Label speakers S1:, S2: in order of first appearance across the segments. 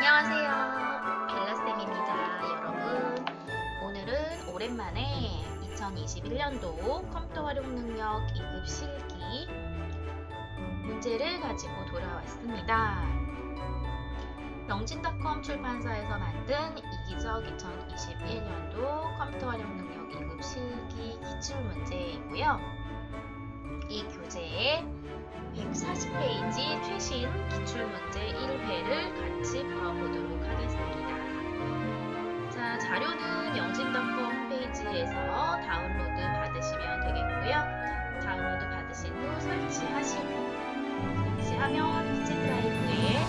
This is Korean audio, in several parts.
S1: 안녕하세요. 벨라쌤입니다. 여러분, 오늘은 오랜만에 2021년도 컴퓨터 활용 능력 2급 실기 문제를 가지고 돌아왔습니다. 영진닷컴 출판사에서 만든 이기적 2021년도 컴퓨터 활용 능력 2급 실기 기출문제이고요. 이 교재에 140페이지 최신 기출문제 1회를 같이 풀어보도록 하겠습니다. 자, 자료는 영진닷컴 홈페이지에서 다운로드 받으시면 되겠고요. 다운로드 받으신 후 설치하면 C 드라이브에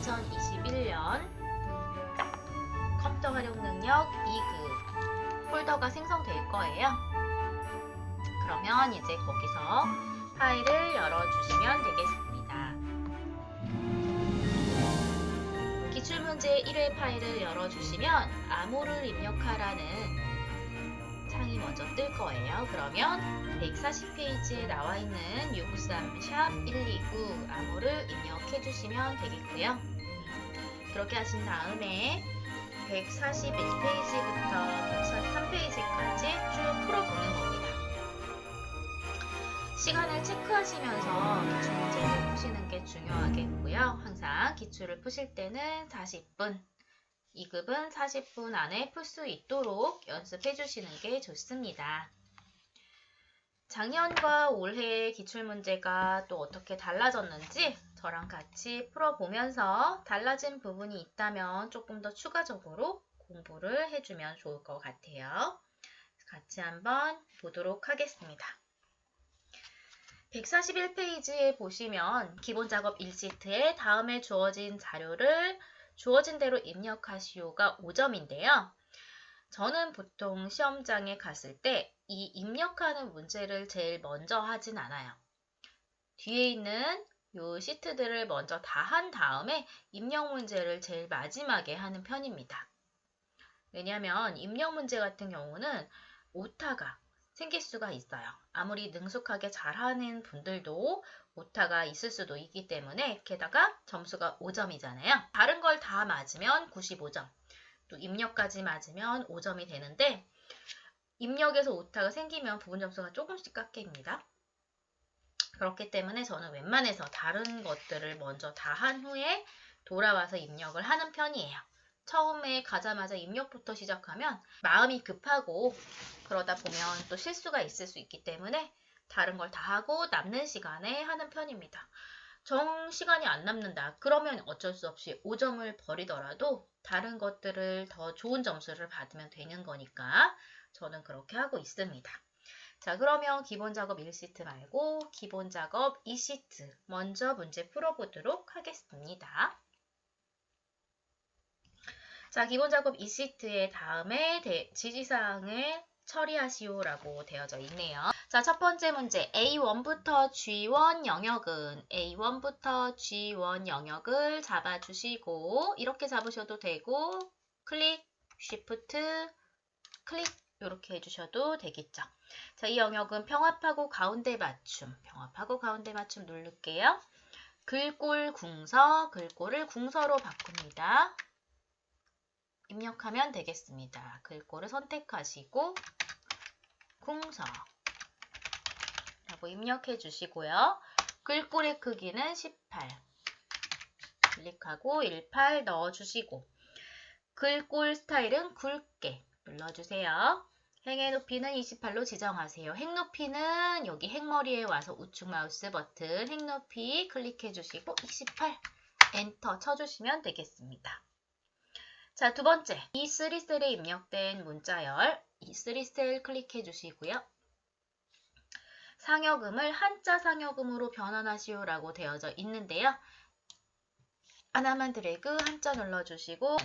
S1: 2021년 컴퓨터 활용 능력 2급 폴더가 생성될 거예요. 그러면 이제 거기서 파일을 열어주시면 되겠습니다. 기출문제 1회 파일을 열어주시면 암호를 입력하라는 창이 먼저 뜰 거예요. 그러면 140페이지에 나와 있는 693-129 암호를 입력해 주시면 되겠고요. 그렇게 하신 다음에 141페이지부터 143페이지까지 쭉 풀어보는 겁니다. 시간을 체크하시면서 기출문제를 푸시는 게 중요하겠고요. 항상 기출을 푸실 때는 40분, 2급은 40분 안에 풀 수 있도록 연습해 주시는 게 좋습니다. 작년과 올해의 기출문제가 또 어떻게 달라졌는지 저랑 같이 풀어보면서 달라진 부분이 있다면 조금 더 추가적으로 공부를 해주면 좋을 것 같아요. 같이 한번 보도록 하겠습니다. 141페이지에 보시면 기본 작업 1시트에 다음에 주어진 자료를 주어진 대로 입력하시오가 5점인데요. 저는 보통 시험장에 갔을 때 이 입력하는 문제를 제일 먼저 하진 않아요. 뒤에 있는 요 시트들을 먼저 다 한 다음에 입력 문제를 제일 마지막에 하는 편입니다. 왜냐하면 입력 문제 같은 경우는 오타가 생길 수가 있어요. 아무리 능숙하게 잘하는 분들도 오타가 있을 수도 있기 때문에 게다가 점수가 5점이잖아요. 다른 걸 다 맞으면 95점, 또 입력까지 맞으면 5점이 되는데 입력에서 오타가 생기면 부분 점수가 조금씩 깎입니다. 그렇기 때문에 저는 웬만해서 다른 것들을 먼저 다 한 후에 돌아와서 입력을 하는 편이에요. 처음에 가자마자 입력부터 시작하면 마음이 급하고 그러다 보면 또 실수가 있을 수 있기 때문에 다른 걸 다 하고 남는 시간에 하는 편입니다. 정 시간이 안 남는다. 그러면 어쩔 수 없이 5점을 버리더라도 다른 것들을 더 좋은 점수를 받으면 되는 거니까 저는 그렇게 하고 있습니다. 자, 그러면 기본 작업 1시트 말고 기본 작업 2시트 먼저 문제 풀어보도록 하겠습니다. 자, 기본 작업 2시트의 다음에 지시사항을 처리하시오라고 되어져 있네요. 자, 첫 번째 문제 A1부터 G1 영역은 A1부터 G1 영역을 잡아주시고 이렇게 잡으셔도 되고 클릭, 쉬프트, 클릭 이렇게 해주셔도 되겠죠. 자, 이 영역은 평합하고 가운데 맞춤, 누를게요. 글꼴 궁서, 글꼴을 궁서로 바꿉니다. 입력하면 되겠습니다. 글꼴을 선택하시고 궁서 라고 입력해 주시고요. 글꼴의 크기는 18 클릭하고 18 넣어주시고 글꼴 스타일은 굵게 눌러주세요. 행의 높이는 28로 지정하세요. 행 높이는 여기 행머리에 와서 우측 마우스 버튼 행 높이 클릭해 주시고 28 엔터 쳐주시면 되겠습니다. 자, 두 번째 E3셀에 입력된 문자열 E3셀 클릭해 주시고요. 상여금을 한자 상여금으로 변환하시오 라고 되어져 있는데요. 하나만 드래그 한자 눌러주시고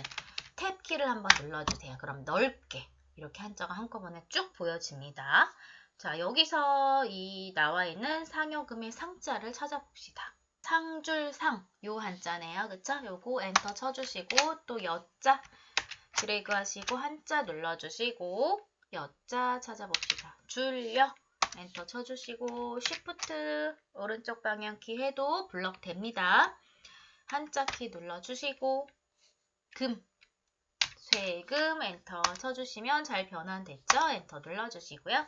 S1: 탭 키를 한번 눌러주세요. 그럼 넓게 이렇게 한자가 한꺼번에 쭉 보여집니다. 자, 여기서 이 나와 있는 상여금의 상자를 찾아봅시다. 상줄 상, 요 한자네요. 그쵸? 요거 엔터 쳐주시고 또 여자 드래그 하시고 한자 눌러주시고 여자 찾아봅시다. 줄여 엔터 쳐주시고 쉬프트 오른쪽 방향키 해도 블럭 됩니다. 한자 키 눌러주시고 금, 세금 엔터 쳐주시면 잘 변환됐죠? 엔터 눌러주시고요.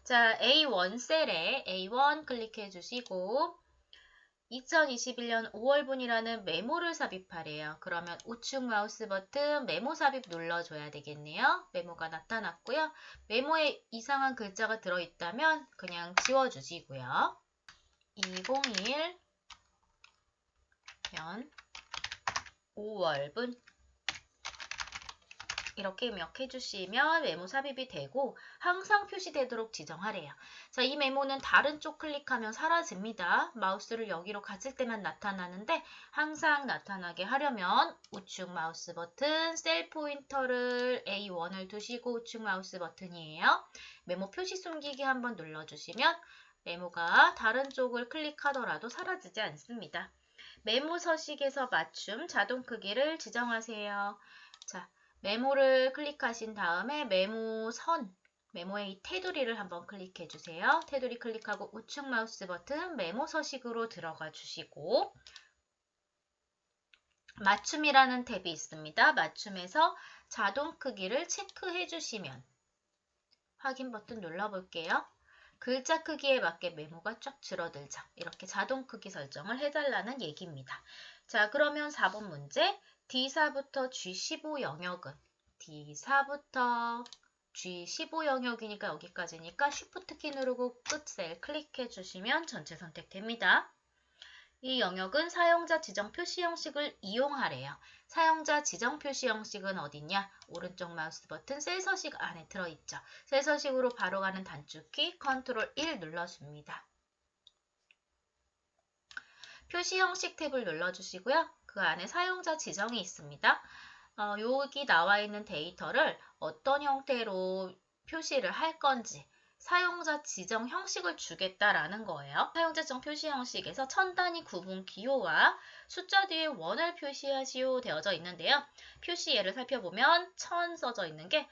S1: 자, A1 셀에 A1 클릭해 주시고 2021년 5월분이라는 메모를 삽입하래요. 그러면 우측 마우스 버튼 메모 삽입 눌러줘야 되겠네요. 메모가 나타났고요. 메모에 이상한 글자가 들어있다면 그냥 지워주시고요. 2021년 5월분 이렇게 입력해 주시면 메모 삽입이 되고 항상 표시되도록 지정하래요. 자, 이 메모는 다른 쪽 클릭하면 사라집니다. 마우스를 여기로 갔을 때만 나타나는데 항상 나타나게 하려면 우측 마우스 버튼 셀 포인터를 A1을 두시고 우측 마우스 버튼이에요. 메모 표시 숨기기 한번 눌러주시면 메모가 다른 쪽을 클릭하더라도 사라지지 않습니다. 메모 서식에서 맞춤 자동 크기를 지정하세요. 자, 메모를 클릭하신 다음에 메모의 이 테두리를 한번 클릭해 주세요. 테두리 클릭하고 우측 마우스 버튼 메모 서식으로 들어가 주시고 맞춤이라는 탭이 있습니다. 맞춤에서 자동 크기를 체크해 주시면 확인 버튼 눌러볼게요. 글자 크기에 맞게 메모가 쫙 줄어들죠. 이렇게 자동 크기 설정을 해달라는 얘기입니다. 자, 그러면 4번 문제. D4부터 G15 영역은 D4부터 G15 영역이니까 여기까지니까 Shift 키 누르고 끝 셀 클릭해 주시면 전체 선택됩니다. 이 영역은 사용자 지정 표시 형식을 이용하래요. 사용자 지정 표시 형식은 어디냐? 오른쪽 마우스 버튼 셀 서식 안에 들어있죠. 셀 서식으로 바로 가는 단축키 컨트롤 1 눌러줍니다. 표시 형식 탭을 눌러주시고요. 그 안에 사용자 지정이 있습니다. 여기 나와 있는 데이터를 어떤 형태로 표시를 할 건지 사용자 지정 형식을 주겠다라는 거예요. 사용자 지정 표시 형식에서 천 단위 구분 기호와 숫자 뒤에 원을 표시하시오 되어져 있는데요. 표시 예를 살펴보면 천 써져 있는 게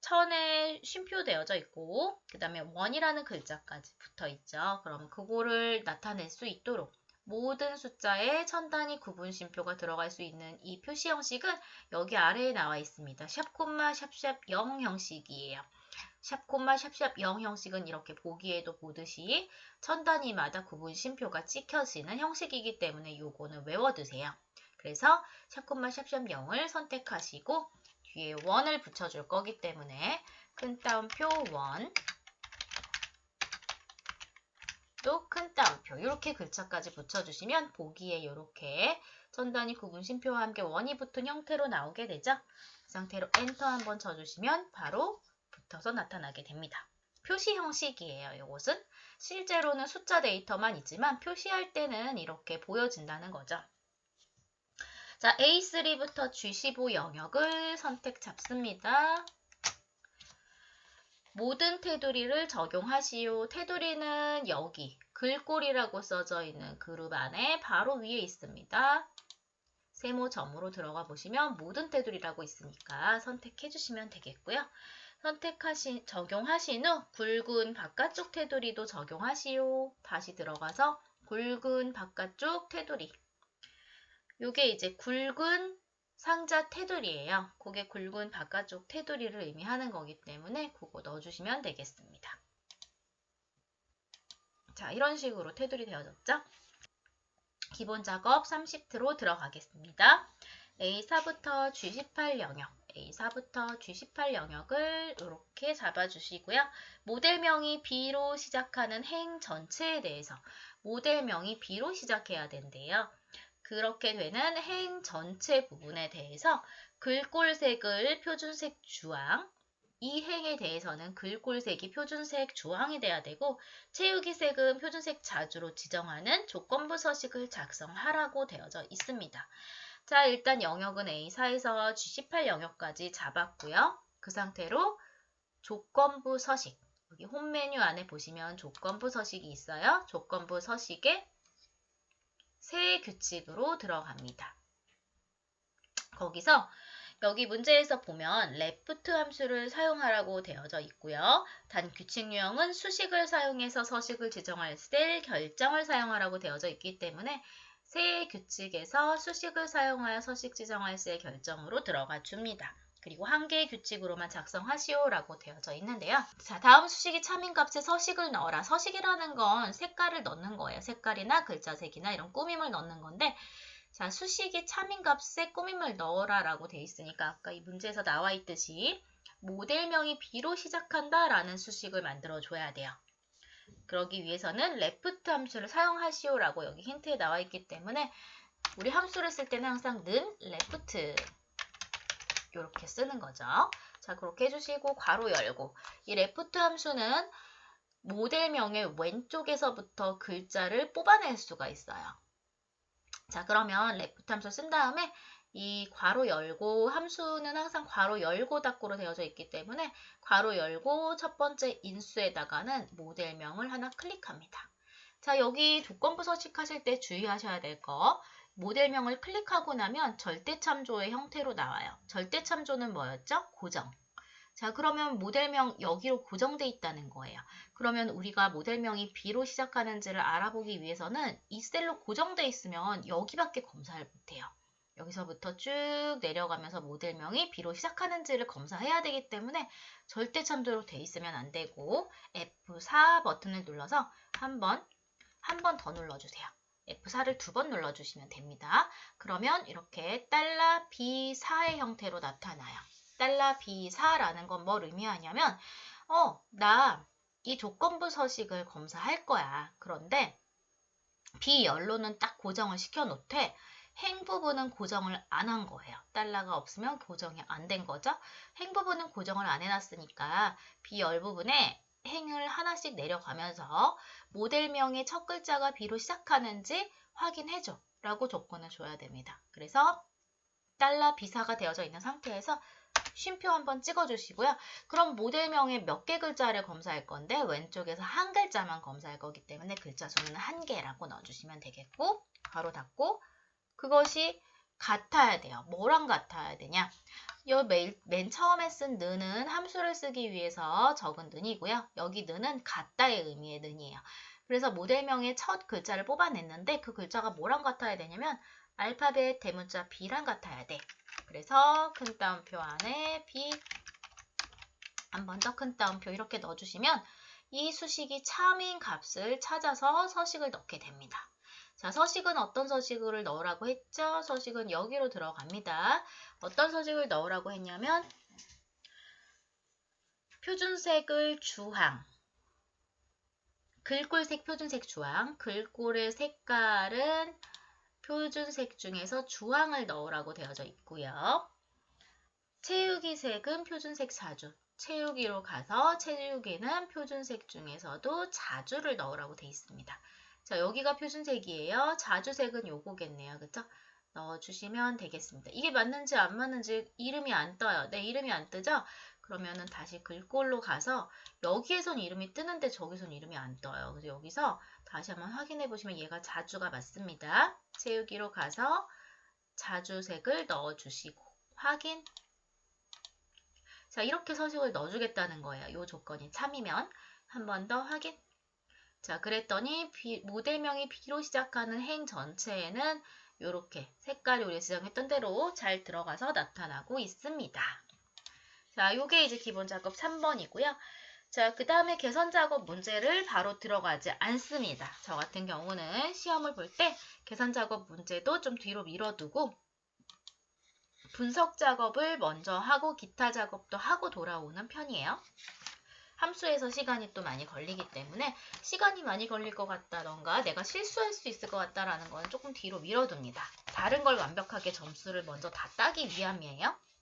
S1: 천에 쉼표 되어져 있고 그 다음에 원이라는 글자까지 붙어 있죠. 그럼 그거를 나타낼 수 있도록 모든 숫자에 천 단위 구분 쉼표가 들어갈 수 있는 이 표시 형식은 여기 아래에 나와 있습니다. 샵, 콤마, 샵샵 0 형식이에요. 샵, 콤마, 샵샵 0 형식은 이렇게 보기에도 보듯이 천 단위마다 구분 쉼표가 찍혀지는 형식이기 때문에 요거는 외워두세요. 그래서 샵, 콤마, 샵샵 0을 선택하시고 뒤에 원을 붙여줄 거기 때문에 큰 따옴표 원 또 큰 따옴표 이렇게 글자까지 붙여주시면 보기에 이렇게 천 단위 구분 쉼표와 함께 원이 붙은 형태로 나오게 되죠. 그 상태로 엔터 한번 쳐주시면 바로 붙어서 나타나게 됩니다. 표시 형식이에요. 이것은 실제로는 숫자 데이터만 있지만 표시할 때는 이렇게 보여진다는 거죠. 자, A3부터 G15 영역을 선택 잡습니다. 모든 테두리를 적용하시오. 테두리는 여기 글꼴이라고 써져 있는 그룹 안에 바로 위에 있습니다. 세모 점으로 들어가 보시면 모든 테두리라고 있으니까 선택해 주시면 되겠고요. 적용하신 후 굵은 바깥쪽 테두리도 적용하시오. 다시 들어가서 굵은 바깥쪽 테두리. 요게 이제 굵은 상자 테두리예요. 그게 굵은 바깥쪽 테두리를 의미하는 거기 때문에 그거 넣어주시면 되겠습니다. 자, 이런 식으로 테두리 되어졌죠? 기본 작업 30트로 들어가겠습니다. A4부터 G18 영역, A4부터 G18 영역을 이렇게 잡아주시고요. 모델명이 B로 시작하는 행 전체에 대해서 모델명이 B로 시작해야 된대요. 그렇게 되는 행 전체 부분에 대해서 글꼴색을 표준색 주황, 이 행에 대해서는 글꼴색이 표준색 주황이 돼야 되고 채우기 색은 표준색 자주로 지정하는 조건부 서식을 작성하라고 되어져 있습니다. 자, 일단 영역은 A4에서 G18 영역까지 잡았고요. 그 상태로 조건부 서식, 여기 홈 메뉴 안에 보시면 조건부 서식이 있어요. 조건부 서식에 새 규칙으로 들어갑니다. 거기서 여기 문제에서 보면 left 함수를 사용하라고 되어져 있고요. 단 규칙 유형은 수식을 사용해서 서식을 지정할 셀 결정을 사용하라고 되어져 있기 때문에 세의 규칙에서 수식을 사용하여 서식 지정할 시의 결정으로 들어가 줍니다. 그리고 한 개의 규칙으로만 작성하시오라고 되어져 있는데요. 자, 다음 수식이 참인값에 서식을 넣어라. 서식이라는 건 색깔을 넣는 거예요. 색깔이나 글자색이나 이런 꾸밈을 넣는 건데, 자, 수식이 참인값에 꾸밈을 넣어라 라고 돼 있으니까 아까 이 문제에서 나와 있듯이 모델명이 B로 시작한다 라는 수식을 만들어 줘야 돼요. 그러기 위해서는 left 함수를 사용하시오 라고 여기 힌트에 나와 있기 때문에 우리 함수를 쓸 때는 항상 는 left 이렇게 쓰는 거죠. 자, 그렇게 해주시고 괄호 열고, 이 left 함수는 모델명의 왼쪽에서부터 글자를 뽑아낼 수가 있어요. 자, 그러면 left 함수 쓴 다음에 이 괄호 열고, 함수는 항상 괄호 열고 닫고로 되어져 있기 때문에 괄호 열고 첫 번째 인수에다가는 모델명을 하나 클릭합니다. 자, 여기 조건부 서식하실 때 주의하셔야 될 거, 모델명을 클릭하고 나면 절대참조의 형태로 나와요. 절대참조는 뭐였죠? 고정. 자, 그러면 모델명 여기로 고정돼 있다는 거예요. 그러면 우리가 모델명이 B로 시작하는지를 알아보기 위해서는 이 셀로 고정돼 있으면 여기밖에 검사를 못해요. 여기서부터 쭉 내려가면서 모델명이 B로 시작하는지를 검사해야 되기 때문에 절대참조로 돼 있으면 안 되고 F4 버튼을 눌러서 한 번 더 눌러주세요. F4를 2번 눌러주시면 됩니다. 그러면 이렇게 $B4의 형태로 나타나요. $B4라는 건 뭘 의미하냐면 나 이 조건부 서식을 검사할 거야. 그런데 B열로는 딱 고정을 시켜놓되 행 부분은 고정을 안 한 거예요. 달러가 없으면 고정이 안 된 거죠. 행 부분은 고정을 안 해놨으니까 B열 부분에 행을 하나씩 내려가면서 모델명의 첫 글자가 B로 시작하는지 확인해줘 라고 조건을 줘야 됩니다. 그래서 $B4가 되어져 있는 상태에서 쉼표 한번 찍어주시고요. 그럼 모델명의 몇 개 글자를 검사할 건데 왼쪽에서 한 글자만 검사할 거기 때문에 글자 수는 1개라고 넣어주시면 되겠고, 괄호 닫고, 그것이 같아야 돼요. 뭐랑 같아야 되냐? 맨 처음에 쓴 는은 함수를 쓰기 위해서 적은 는이고요. 여기 는은 같다의 의미의 는이에요. 그래서 모델명의 첫 글자를 뽑아냈는데 그 글자가 뭐랑 같아야 되냐면 알파벳 대문자 B랑 같아야 돼. 그래서 큰 따옴표 안에 B, 한 번 더 큰 따옴표 이렇게 넣어주시면 이 수식이 참인 값을 찾아서 서식을 넣게 됩니다. 자, 서식은 어떤 서식을 넣으라고 했죠? 서식은 여기로 들어갑니다. 어떤 서식을 넣으라고 했냐면 표준색을 주황, 글꼴색 표준색 주황, 글꼴의 색깔은 표준색 중에서 주황을 넣으라고 되어져 있고요. 채우기 색은 표준색 자주, 채우기로 가서 채우기는 표준색 중에서도 자주를 넣으라고 되어 있습니다. 자, 여기가 표준색이에요. 자주색은 요거겠네요. 그쵸? 넣어주시면 되겠습니다. 이게 맞는지 안 맞는지 이름이 안 떠요. 네, 이름이 안 뜨죠? 그러면은 다시 글꼴로 가서 여기에선 이름이 뜨는데 저기선 이름이 안 떠요. 그래서 여기서 다시 한번 확인해 보시면 얘가 자주가 맞습니다. 채우기로 가서 자주색을 넣어주시고 확인. 자, 이렇게 서식을 넣어주겠다는 거예요. 이 조건이 참이면 한 번 더 확인. 자, 그랬더니 모델명이 B로 시작하는 행 전체에는 이렇게 색깔이 우리 지정했던 대로 잘 들어가서 나타나고 있습니다. 자, 요게 이제 기본 작업 3번이고요. 자, 그 다음에 개선 작업 문제를 바로 들어가지 않습니다. 저 같은 경우는 시험을 볼 때 개선 작업 문제도 좀 뒤로 밀어두고 분석 작업을 먼저 하고 기타 작업도 하고 돌아오는 편이에요. 함수에서 시간이 또 많이 걸리기 때문에 시간이 많이 걸릴 것 같다던가 내가 실수할 수 있을 것 같다라는 건 조금 뒤로 밀어둡니다. 다른 걸 완벽하게 점수를 먼저 다 따기 위함이에요.